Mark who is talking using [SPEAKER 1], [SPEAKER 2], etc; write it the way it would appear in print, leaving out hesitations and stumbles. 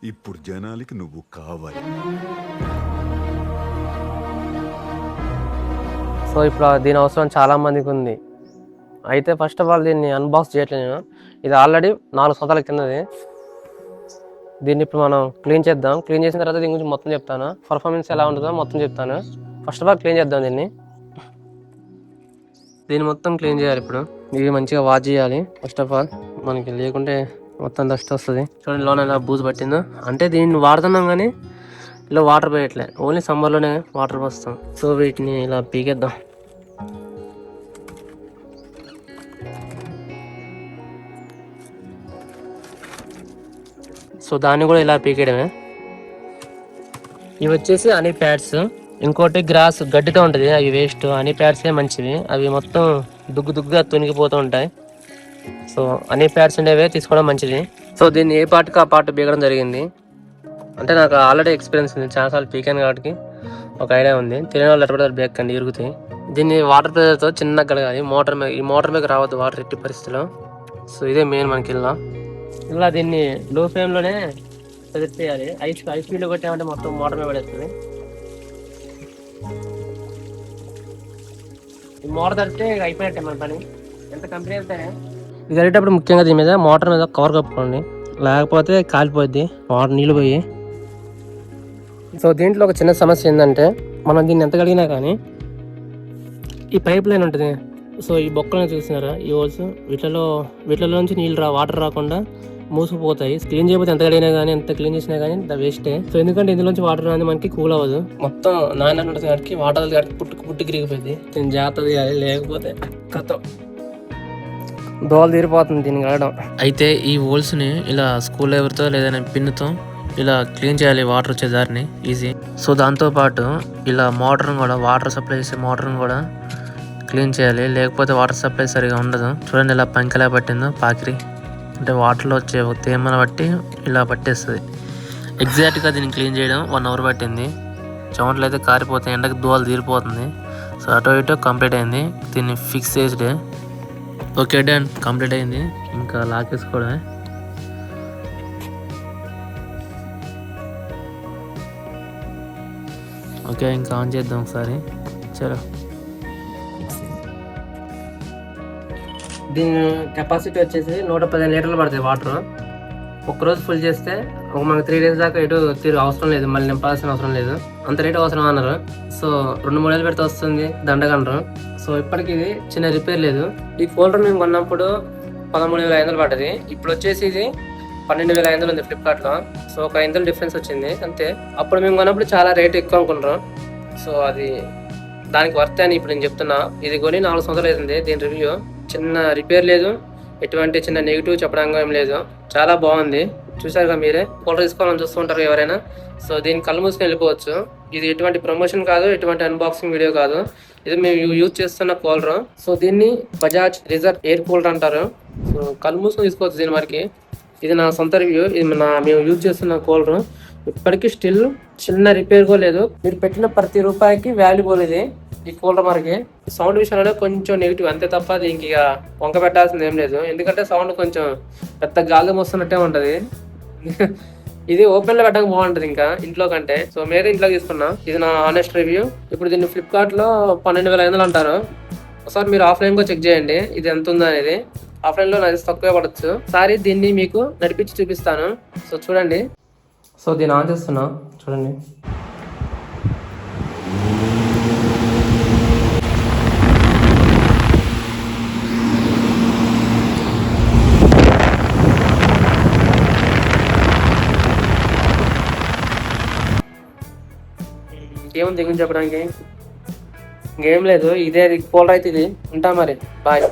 [SPEAKER 1] ఇప్పుడు జనాలకి నువ్వు కావాలి.
[SPEAKER 2] సో ఇప్పుడు దీని అవసరం చాలా మందికి ఉంది. అయితే ఫస్ట్ ఆఫ్ ఆల్ దీన్ని అన్బాక్స్ చేయట్లేదు నేను. ఇది ఆల్రెడీ 4 సంవత్సరాల కిందది. దీన్ని ఇప్పుడు మనం క్లీన్ చేద్దాం. క్లీన్ చేసిన తర్వాత దీని గురించి మొత్తం చెప్తాను. పర్ఫార్మెన్స్ ఎలా ఉంటుందో మొత్తం చెప్తాను. ఫస్ట్ ఆఫ్ ఆల్ క్లీన్ చేద్దాం దీన్ని మొత్తం క్లీన్ చేయాలి. ఇప్పుడు ఇది మంచిగా వాష్ చేయాలి. ఫస్ట్ ఆఫ్ ఆల్ మనకి లేకుంటే మొత్తం డస్ట్ వస్తుంది. చూడండి లోన ఎలా బూజు పట్టిందో. అంటే దీన్ని వాడుతున్నాం కానీ ఇలా వాటర్ పోయట్లే, ఓన్లీ సమ్మర్లోనే వాటర్ పోస్తాం. సో వీటిని ఇలా పీకేద్దాం. సో దాన్ని కూడా ఇలా పీకేయడమే. ఇవి వచ్చేసి హనీ ప్యాడ్స్. ఇంకోటి గ్రాస్ గడ్డితో ఉంటుంది, అవి వేస్ట్. హనీ ప్యాడ్సే మంచివి, అవి మొత్తం దుగ్గుగా తునిగిపోతూ ఉంటాయి. సో హనీ ప్యాడ్స్ ఉండేవే తీసుకోవడం మంచిది. సో దీన్ని ఏ పార్ట్కి ఆ పార్ట్ పీకడం జరిగింది. అంటే నాకు ఆల్రెడీ ఎక్స్పీరియన్స్ ఉంది, చాలాసార్లు పీకాను కాబట్టి ఒక ఐడియా ఉంది. తెలియని వాళ్ళు ఎటువంటి బేక్కండి ఇరుగుతాయి. దీన్ని వాటర్ ప్రెజర్తో చిన్నగా కడగాలి. ఈ మోటార్ మీద రావద్దు వాటర్ ఎట్టి పరిస్థితిలో. సో ఇదే మెయిన్ మనకి ఇలా దీన్ని లో ఫ్లేమ్లోనే ప్రెజర్ చేయాలి. హై స్పీడ్లో కొట్టామంటే మొత్తం మోటార్ మీద పడేస్తుంది. ఈ మోటార్ తడితే అయిపోయినట్టే మన పని, ఎంత కంపెనీ అయితే. ఇది కడిగేటప్పుడు ముఖ్యంగా దీని మీద మోటార్ మీద కవర్ కప్పుకోండి, లేకపోతే కాలిపోద్ది వాటర్ నీళ్ళు పోయి. సో దీంట్లో ఒక చిన్న సమస్య ఏంటంటే మనం దీన్ని ఎంత కడిగినా కానీ ఈ పైప్ లైన్ ఉంటుంది. సో ఈ బొక్కలను చూసినారా, ఈ హోల్స్, వీటిలో నుంచి నీళ్ళు వాటర్ రాకుండా మూసుకుపోతాయి. క్లీన్ చేయకపోతే ఎంత కడిగినా కానీ ఎంత క్లీన్ చేసినా కానీ వేస్టే. సో ఎందుకంటే ఇందులోంచి వాటర్ అనేది మనకి కూల్ అవ్వదు, మొత్తం నాన్న ఉంటుంది కాబట్టి వాటర్ కాబట్టి పుట్టుకు గిరిగిపోయింది. నేను జాగ్రత్త తీయాలి, లేకపోతే కథం దోవలు తీరిపోతుంది దీన్ని కడగడం. అయితే ఈ హోల్స్ని ఇలా స్కూల్ ఎవరితో లేదా పిన్నుతో ఇలా క్లీన్ చేయాలి, వాటర్ వచ్చే దారిని ఈజీ. సో దాంతోపాటు ఇలా మోటార్ని కూడా, వాటర్ సప్లై చేసే మోటార్ని కూడా క్లీన్ చేయాలి, లేకపోతే వాటర్ సప్లై సరిగా ఉండదు. చూడండి ఇలా పంకెలా పట్టిందో పాకిరి, అంటే వాటర్లో వచ్చే తేమను బట్టి ఇలా పట్టేస్తుంది. ఎగ్జాక్ట్గా దీన్ని క్లీన్ చేయడం 1 అవర్ పట్టింది. చెమటలు అయితే కారిపోతాయి, ఎండకి దోవలు తీరిపోతుంది. సో అటో ఇటో కంప్లీట్ అయింది. దీన్ని ఫిక్స్ చేసిడే. ఓకే డన్, కంప్లీట్ అయింది. ఇంకా లాకేసుకోవడమే. ఓకే ఇంకా ఆన్ చేద్దాం ఒకసారి. చలో, దీని కెపాసిటీ వచ్చేసి 115 లీటర్లు పడుతుంది వాటర్. ఒక్కరోజు ఫుల్ చేస్తే మనకు 3 డేస్ దాకా ఎటు అవసరం లేదు, మళ్ళీ నింపాల్సిన అవసరం లేదు. అంత రేట్ అవసరం అన్నారు. సో 2-3 ఏళ్ళు పెడితే వస్తుంది దండగంటారు. సో ఇప్పటికి ఇది చిన్న రిపేర్ లేదు. ఈ కూలర్ మేము కొన్నప్పుడు 13,500 పడ్డది. ఇప్పుడు వచ్చేసి ఇది 12,500 ఉంది ఫ్లిప్కార్ట్లో. సో ఒక 500 డిఫరెన్స్ వచ్చింది అంతే. అప్పుడు మేము కొన్నప్పుడు చాలా రేట్ ఎక్కువ అనుకుంటాం. సో అది దానికి వర్త్ అని ఇప్పుడు నేను చెప్తున్నా. ఇది కొని 4 సంవత్సరాలు అవుతుంది. దీని రివ్యూ చిన్న రిపేర్ లేదు, ఎటువంటి చిన్న నెగిటివ్ చెప్పడానికి ఏం లేదు, చాలా బాగుంది. చూసారుగా మీరే. కూలర్ తీసుకోవాలని చూస్తుంటారు ఎవరైనా. సో దీన్ని కళ్ళు మూసుకొని వెళ్ళిపోవచ్చు. ఇది ఎటువంటి ప్రమోషన్ కాదు, ఎటువంటి అన్బాక్సింగ్ వీడియో కాదు. ఇది మేము యూజ్ చేస్తున్న కూలర్. సో దీన్ని బజాజ్ రిజర్వ్ ఎయిర్ కూలర్ అంటారు. సో కళ్ళు మూసుకొని తీసుకోవచ్చు దీని వరకు. ఇది నా సొంత రివ్యూ. ఇది మేము యూజ్ చేస్తున్న కూలర్. ఇప్పటికీ స్టిల్ చిన్న రిపేర్ కూడా లేదు. మీరు పెట్టిన ప్రతి రూపాయికి వాల్యుబుల్ ఇది ఈ కూలర్. మనకి సౌండ్ విషయంలో కొంచెం నెగిటివ్ అంతే తప్ప దీనికి ఇక వంక పెట్టాల్సింది ఏం లేదు. ఎందుకంటే సౌండ్ కొంచెం పెద్ద గాలి వస్తున్నట్టే ఉంటుంది. ఇది ఓపెన్లో పెట్టక బాగుంటుంది ఇంకా ఇంట్లో కంటే. సో మీరు ఇంట్లో తీసుకున్నా. ఇది నా ఆనెస్ట్ రివ్యూ. ఇప్పుడు దీన్ని ఫ్లిప్కార్ట్లో 12,500 అంటారు. ఒకసారి మీరు ఆఫ్లైన్ కూడా చెక్ చేయండి ఇది ఎంత ఉందో అనేది. ఆఫ్లైన్లో నాకు తక్కువే పడవచ్చు. ఒకసారి దీన్ని మీకు నడిపించి చూపిస్తాను. సో చూడండి. సో దీన్ని ఆన్ చేస్తున్నా, చూడండి. ఇంకేముంది దగ్గర చెప్పడానికి, ఇంకేం లేదు. ఇదే కూలర్ అయితే ఇది. ఉంటా మరి, బాయ్.